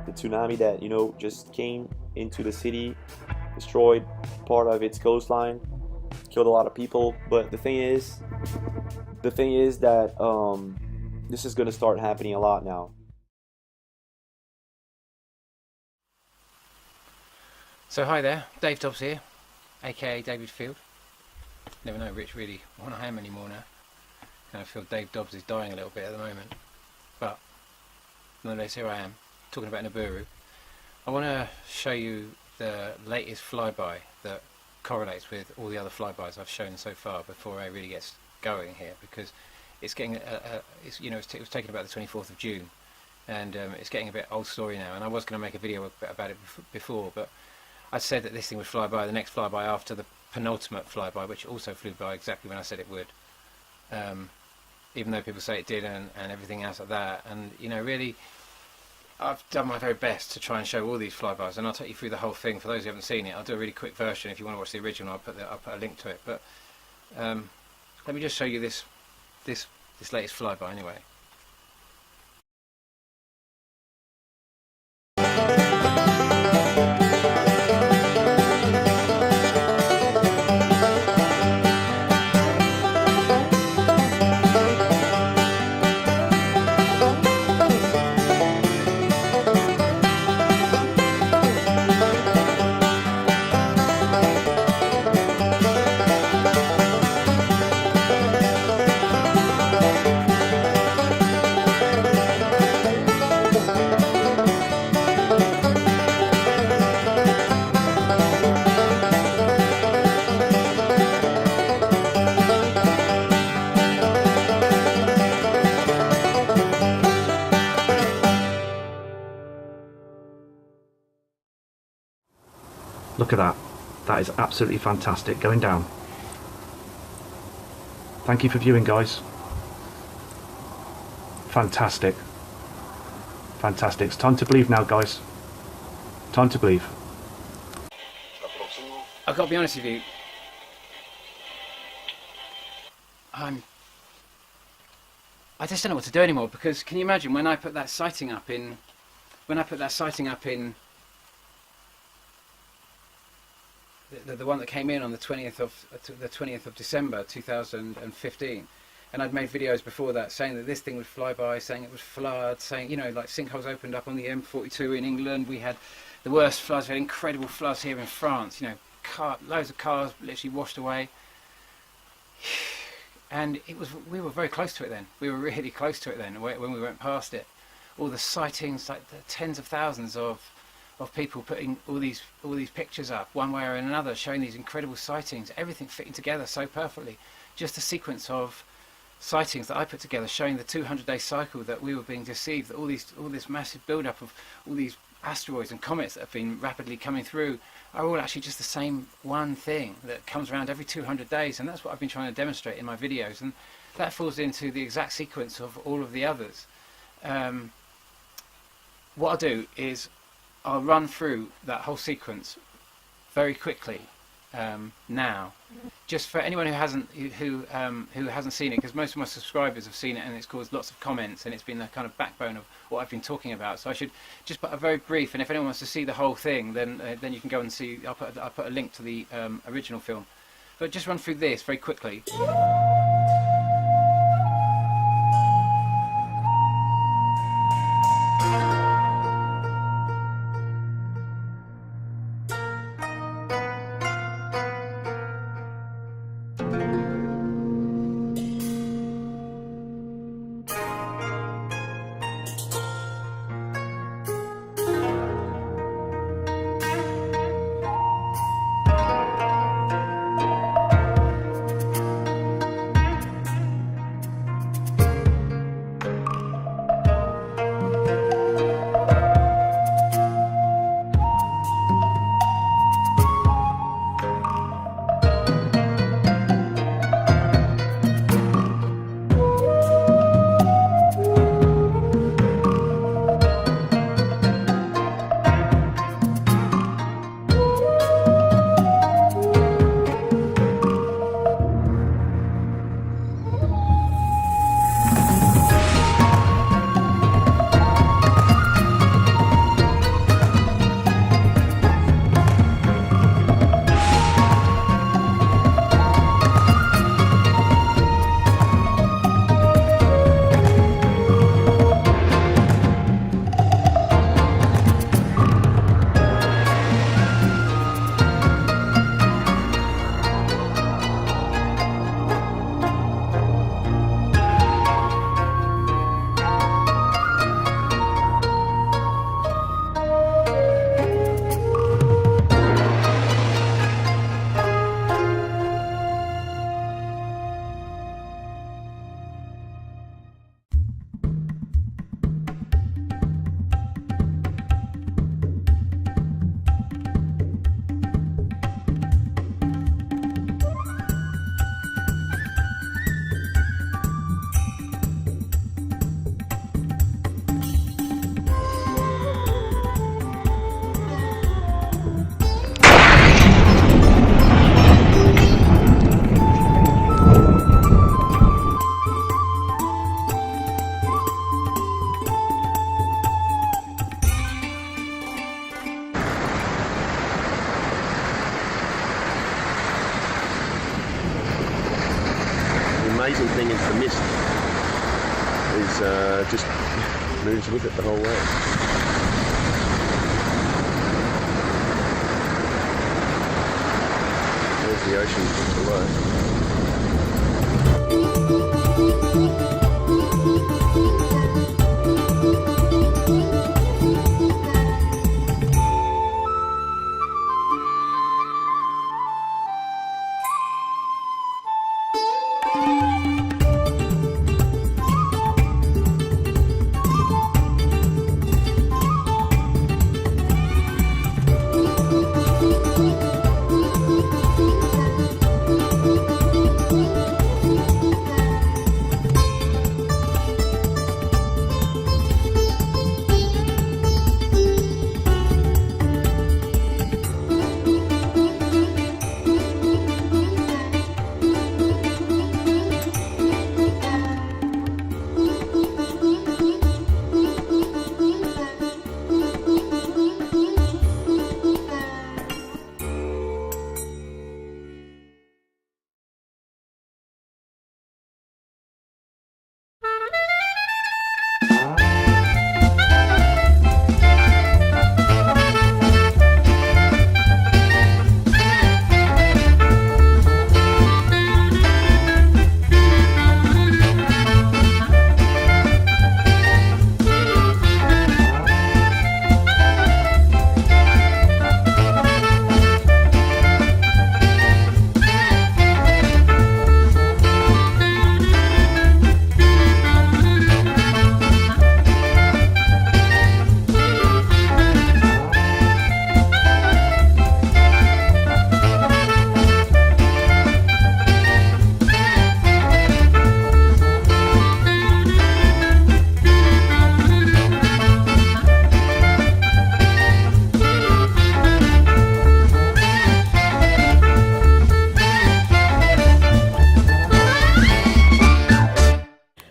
the tsunami that, you know, just came into the city, destroyed part of its coastline, killed a lot of people. But the thing is that this is gonna start happening a lot now. So hi there, Dave Dobbs here, aka David Field. Never know which really what I am anymore now. I feel Dave Dobbs is dying a little bit at the moment. But nonetheless, here I am, talking about Nibiru. I want to show you the latest flyby that correlates with all the other flybys I've shown so far before I really get going here, because it's getting, it was taken about the 24th of June, and it's getting a bit old story now. And I was going to make a video about it before, but I said that this thing would fly by, the next flyby after the penultimate flyby, which also flew by exactly when I said it would. Even though people say it did, and everything else like that. And you know, really, I've done my very best to try and show all these flybys, and I'll take you through the whole thing. For those who haven't seen it, I'll do a really quick version. If you want to watch the original, I'll put a link to it. But let me just show you this latest flyby anyway. Look at that. That is absolutely fantastic. Going down. Thank you for viewing, guys. Fantastic. Fantastic. It's time to believe now, guys. Time to believe. I've got to be honest with you. I just don't know what to do anymore, because can you imagine when I put that sighting up in the one that came in on the 20th of December 2015, and I'd made videos before that saying that this thing would fly by, saying it would flood, saying, you know, like sinkholes opened up on the M42 in England. We had the worst floods. We had incredible floods here in France. You know, loads of cars literally washed away. And we were very close to it then. We were really close to it then when we went past it. All the sightings, like the tens of thousands of people putting all these pictures up one way or another, showing these incredible sightings, everything fitting together so perfectly. Just a sequence of sightings that I put together, showing the 200-day cycle that we were being deceived, that all this massive build-up of all these asteroids and comets that have been rapidly coming through are all actually just the same one thing that comes around every 200 days. And that's what I've been trying to demonstrate in my videos, and that falls into the exact sequence of all of the others. What I'll do is I'll run through that whole sequence very quickly now, just for anyone who hasn't seen it, because most of my subscribers have seen it and it's caused lots of comments and it's been the kind of backbone of what I've been talking about. So I should just put a very brief, and if anyone wants to see the whole thing, then you can go and see. I'll put a link to the original film, but just run through this very quickly. mist is just moves with it the whole way. There's the ocean below.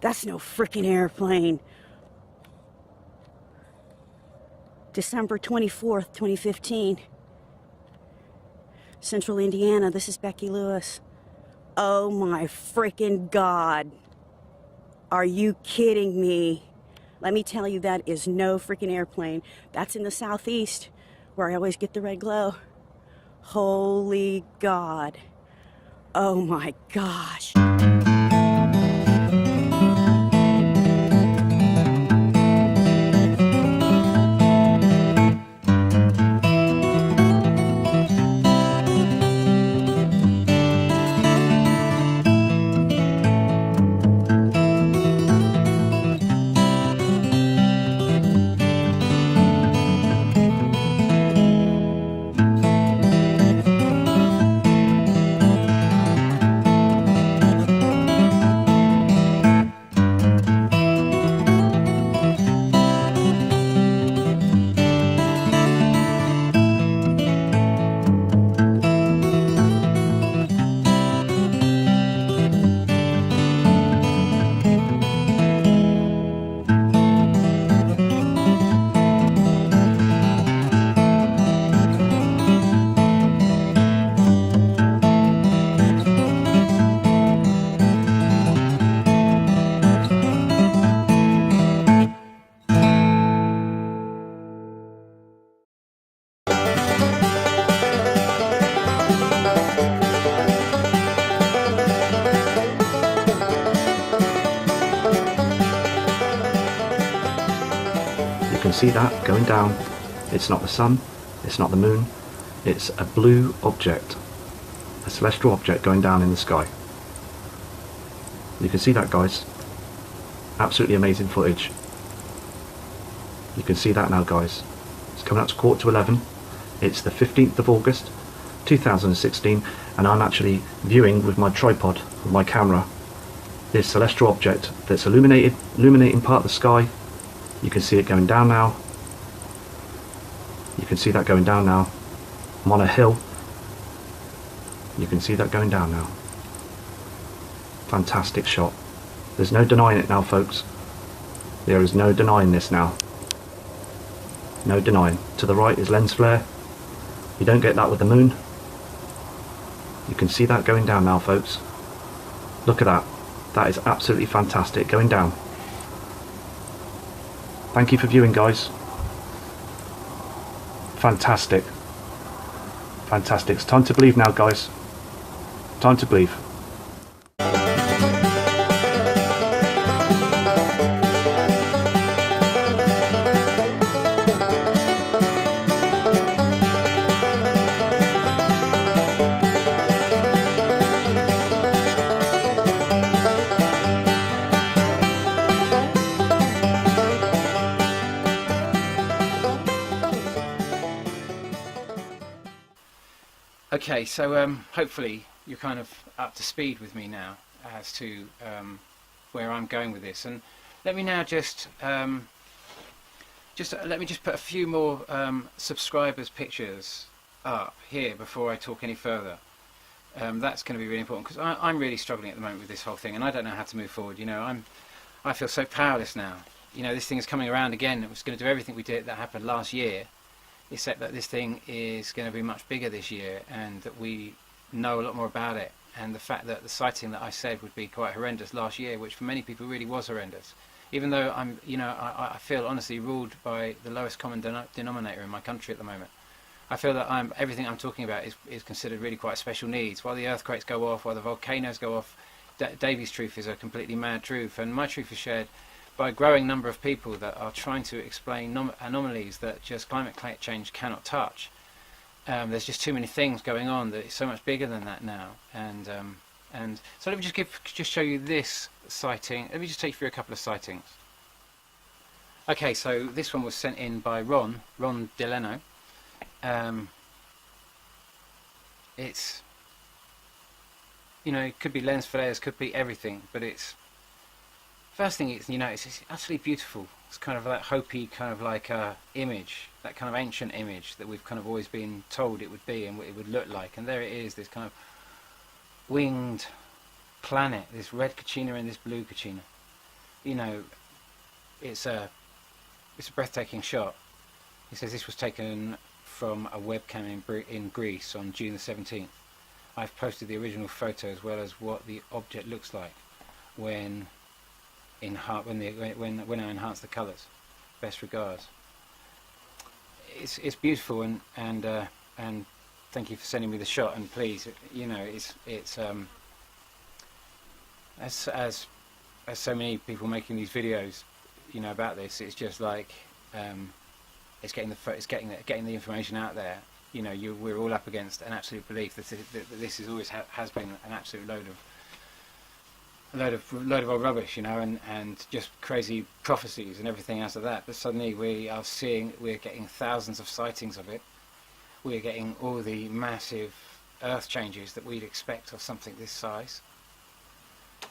That's no freaking airplane. December 24th, 2015. Central Indiana, this is Becky Lewis. Oh my freaking God. Are you kidding me? Let me tell you, that is no freaking airplane. That's in the southeast, where I always get the red glow. Holy God. Oh my gosh. You can see that going down. It's not the sun, it's not the moon, it's a blue object, a celestial object going down in the sky. You can see that, guys. Absolutely amazing footage. You can see that now, guys. It's coming up to 11:15. It's the 15th of August 2016, and I'm actually viewing with my tripod, with my camera, this celestial object that's illuminating part of the sky. You can see it going down now. You can see that going down now. I'm on a hill. You can see that going down now. Fantastic shot. There's no denying it now, folks. There is no denying this now. No denying. To the right is lens flare. You don't get that with the moon. You can see that going down now, folks. Look at that. That is absolutely fantastic, going down. Thank you for viewing, guys. Fantastic. Fantastic. It's time to believe now, guys. Time to believe. Okay, so hopefully you're kind of up to speed with me now as to where I'm going with this, and let me now just let me just put a few more subscribers' pictures up here before I talk any further. That's going to be really important, because I'm really struggling at the moment with this whole thing, and I don't know how to move forward. You know, I feel so powerless now. You know, this thing is coming around again. It was going to do everything we did that happened last year, except that this thing is going to be much bigger this year, and that we know a lot more about it, and the fact that the sighting that I said would be quite horrendous last year, which for many people really was horrendous, even though I feel honestly ruled by the lowest common denominator in my country at the moment. I feel that everything I'm talking about is considered really quite special needs. While the earthquakes go off, while the volcanoes go off, Davy's truth is a completely mad truth, and my truth is shared by a growing number of people that are trying to explain anomalies that just climate change cannot touch. There's just too many things going on that it's so much bigger than that now, and so let me just show you this sighting. Let me just take you through a couple of sightings. Okay, so this one was sent in by Ron Delano. It's, you know, it could be lens flares, could be everything, but it's, first thing is, you know, it's absolutely beautiful. It's kind of that Hopi kind of like image, that kind of ancient image that we've kind of always been told it would be and what it would look like. And there it is, this kind of winged planet, this red Kachina and this blue Kachina. You know, it's a breathtaking shot. He says this was taken from a webcam in Greece on June the 17th. I've posted the original photo as well as what the object looks like when I enhance the colours. Best regards. It's beautiful, and thank you for sending me the shot. And please, you know, it's as so many people making these videos, you know, about this. It's just like it's getting the information out there. You know, we're all up against an absolute belief that this is always has been an absolute load of old rubbish, you know, and just crazy prophecies and everything else of that. But suddenly we're getting thousands of sightings of it. We're getting all the massive earth changes that we'd expect of something this size.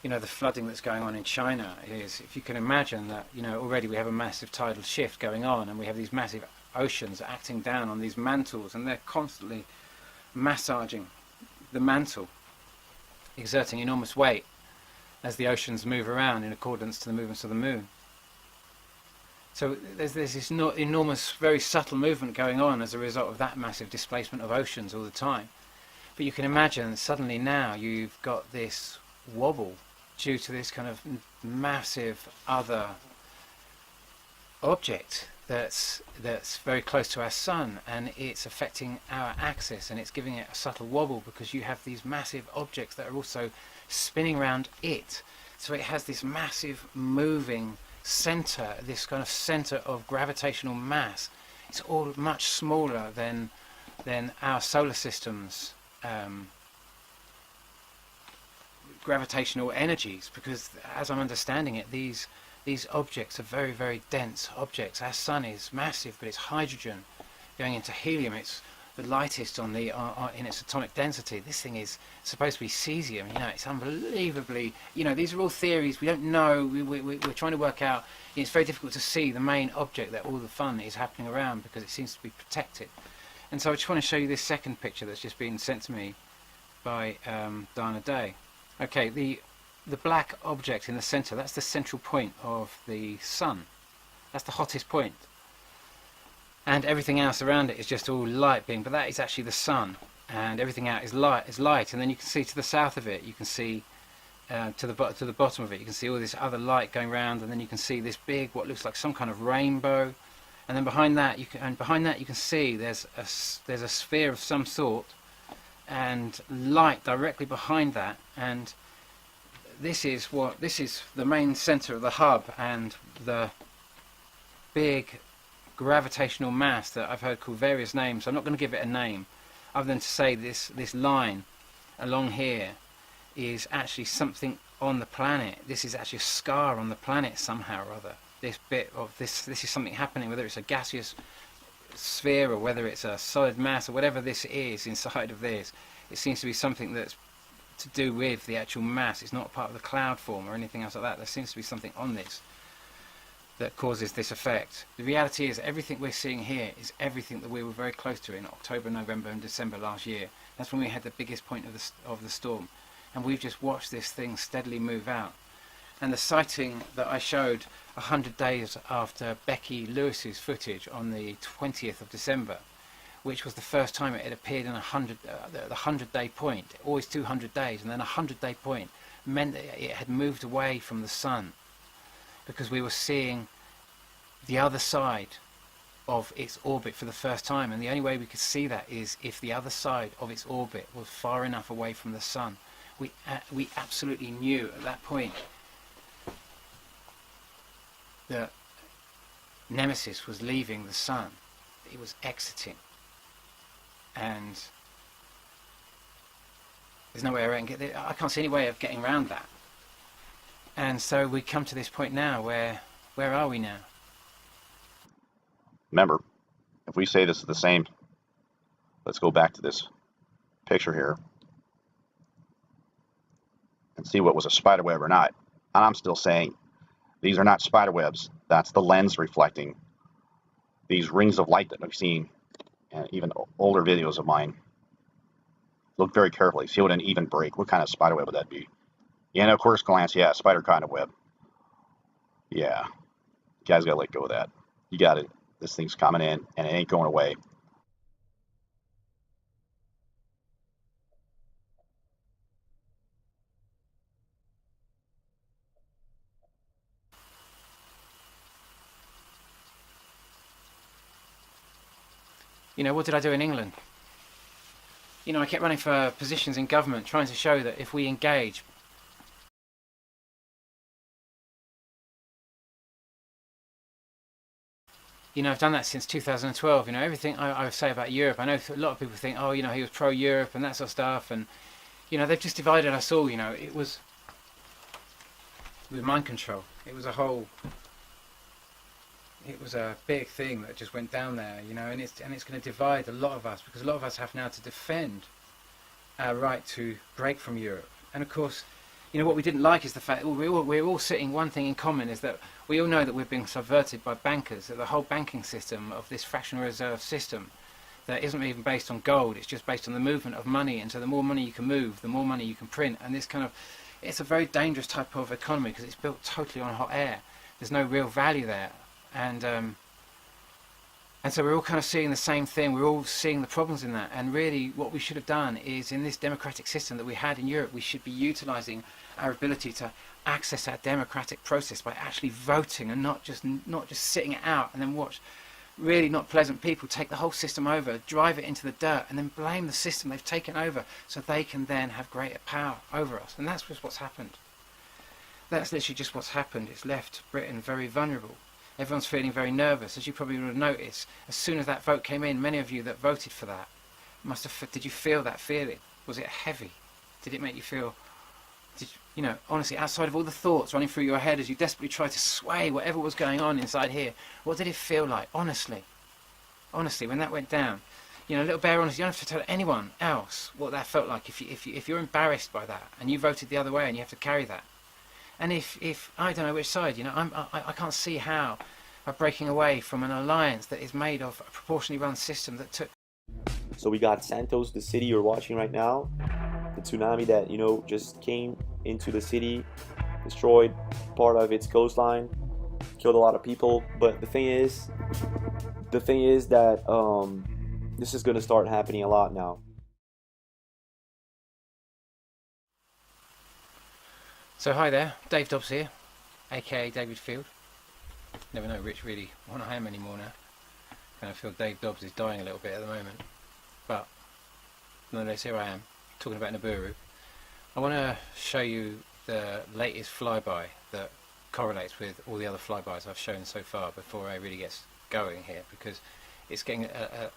You know, the flooding that's going on in China is, if you can imagine that, you know, already we have a massive tidal shift going on, and we have these massive oceans acting down on these mantles, and they're constantly massaging the mantle, exerting enormous weight as the oceans move around in accordance to the movements of the moon. So there's this enormous, very subtle movement going on as a result of that massive displacement of oceans all the time. But you can imagine suddenly now you've got this wobble due to this kind of massive other object that's very close to our sun, and it's affecting our axis, and it's giving it a subtle wobble because you have these massive objects that are also spinning around it. So it has this massive moving center, this kind of center of gravitational mass. It's all much smaller than our solar system's gravitational energies, because as I'm understanding it, these objects are very, very dense objects. Our sun is massive, but it's hydrogen going into helium. It's the lightest in its atomic density. This thing is supposed to be cesium. You know, it's unbelievably, you know, these are all theories. We don't know. We're trying to work out. It's very difficult to see the main object that all the fun is happening around, because it seems to be protected. And so I just want to show you this second picture that's just been sent to me by Dana Day. Okay, the black object in the center, that's the central point of the sun. That's the hottest point. And everything else around it is just all light being, but that is actually the sun, and everything out is light. And then you can see to the south of it, you can see to the bottom of it. You can see all this other light going around, and then you can see this big, what looks like some kind of rainbow, and then behind that you can see there's a sphere of some sort, and light directly behind that. And this is the main center of the hub, and the big gravitational mass that I've heard called various names. I'm not going to give it a name, other than to say this line along here is actually something on the planet. This is actually a scar on the planet somehow or other. This bit of this is something happening, whether it's a gaseous sphere or whether it's a solid mass or whatever this is inside of this. It seems to be something that's to do with the actual mass. It's not part of the cloud form or anything else like that. There seems to be something on this that causes this effect. The reality is everything we're seeing here is everything that we were very close to in October, November and December last year. That's when we had the biggest point of the storm. And we've just watched this thing steadily move out. And the sighting that I showed 100 days after Becky Lewis's footage on the 20th of December, which was the first time it had appeared in the 100-day point, always 200 days, and then a 100-day point, meant that it had moved away from the sun, because we were seeing the other side of its orbit for the first time. And the only way we could see that is if the other side of its orbit was far enough away from the sun. We absolutely knew at that point that Nemesis was leaving the sun. It was exiting. And there's no way around it. I can't see any way of getting around that. And so we come to this point now where are we now? Remember, if we say this is the same, let's go back to this picture here and see what was a spider web or not. And I'm still saying these are not spider webs. That's the lens reflecting these rings of light that I've seen, and even older videos of mine. Look very carefully. See what an even break. What kind of spider web would that be? Yeah, and of course, glance. Yeah, spider kind of web. Yeah, you guys gotta let go of that. You got it. This thing's coming in, and it ain't going away. You know, what did I do in England? You know, I kept running for positions in government, trying to show that if we engage, you know, I've done that since 2012. You know, everything I say about Europe, I know a lot of people think, oh, you know, he was pro-Europe and that sort of stuff, and, you know, they've just divided us all. You know, it was mind control. It was a big thing that just went down there, you know, and it's going to divide a lot of us, because a lot of us have now to defend our right to break from Europe. And of course, you know, what we didn't like is the fact that we're all sitting, one thing in common is that we all know that we're being subverted by bankers, that the whole banking system of this fractional reserve system that isn't even based on gold, it's just based on the movement of money, and so the more money you can move, the more money you can print, and this kind of, it's a very dangerous type of economy because it's built totally on hot air. There's no real value there. And so we're all kind of seeing the same thing. We're all seeing the problems in that. And really what we should have done is, in this democratic system that we had in Europe, we should be utilising our ability to access that democratic process by actually voting, and not just sitting it out and then watch really not pleasant people take the whole system over, drive it into the dirt, and then blame the system they've taken over so they can then have greater power over us. And that's just what's happened. That's literally just what's happened. It's left Britain very vulnerable. Everyone's feeling very nervous, as you probably would have noticed. As soon as that vote came in, many of you that voted for that must have. Did you feel that feeling? Was it heavy? Did it make you feel? You know, honestly, outside of all the thoughts running through your head as you desperately tried to sway whatever was going on inside here, what did it feel like? Honestly, when that went down, you know, little bear honest, you don't have to tell anyone else what that felt like. If you're embarrassed by that and you voted the other way and you have to carry that. And if I don't know which side, you know, I can't see how, by breaking away from an alliance that is made of a proportionally run system that took. So we got Santos, the city you're watching right now, the tsunami that, you know, just came into the city, destroyed part of its coastline, killed a lot of people. But the thing is that this is going to start happening a lot now. So hi there, Dave Dobbs here, aka David Field. Never know Rich really what I am anymore now. Kind of feel Dave Dobbs is dying a little bit at the moment. But nonetheless, here I am, talking about Nibiru. I want to show you the latest flyby that correlates with all the other flybys I've shown so far before I really get going here, because it's getting, it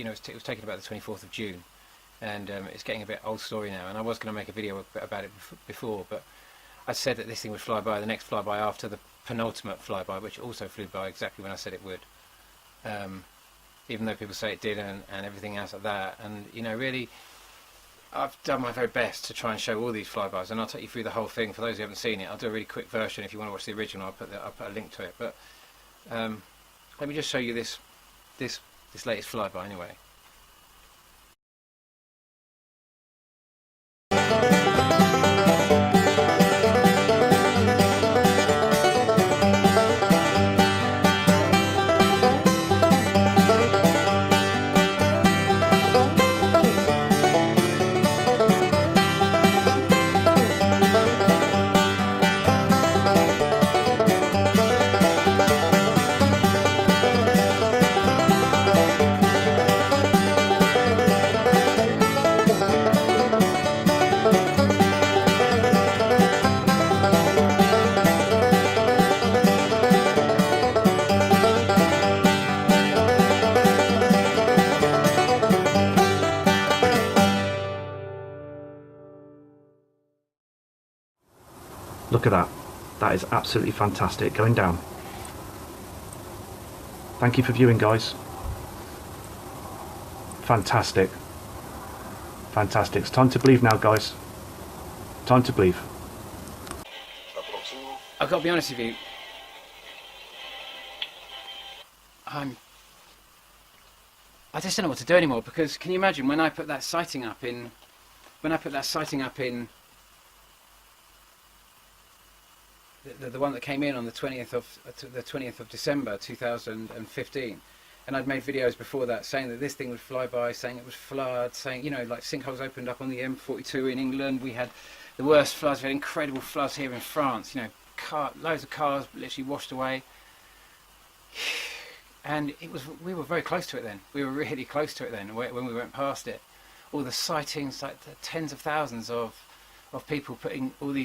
was taken about the 24th of June, and it's getting a bit old story now. And I was going to make a video about it before, but I said that this thing would fly by, the next flyby after the penultimate flyby, which also flew by exactly when I said it would. Even though people say it did and everything else like that. And, you know, really, I've done my very best to try and show all these flybys, and I'll take you through the whole thing. For those who haven't seen it, I'll do a really quick version. If you want to watch the original, I'll put a link to it. But let me just show you this latest flyby anyway. Look at that. That is absolutely fantastic. Going down. Thank you for viewing, guys. Fantastic. Fantastic. It's time to believe now, guys. Time to believe. I've got to be honest with you. I just don't know what to do anymore, because can you imagine when I put that sighting up in the one that came in on the 20th of December 2015, and I'd made videos before that saying that this thing would fly by, saying it would flood, saying, you know, like sinkholes opened up on the M42 in England. We had the worst floods. We had incredible floods here in France. You know, loads of cars literally washed away. And we were very close to it then. We were really close to it then when we went past it. All the sightings, like the tens of thousands of people putting all these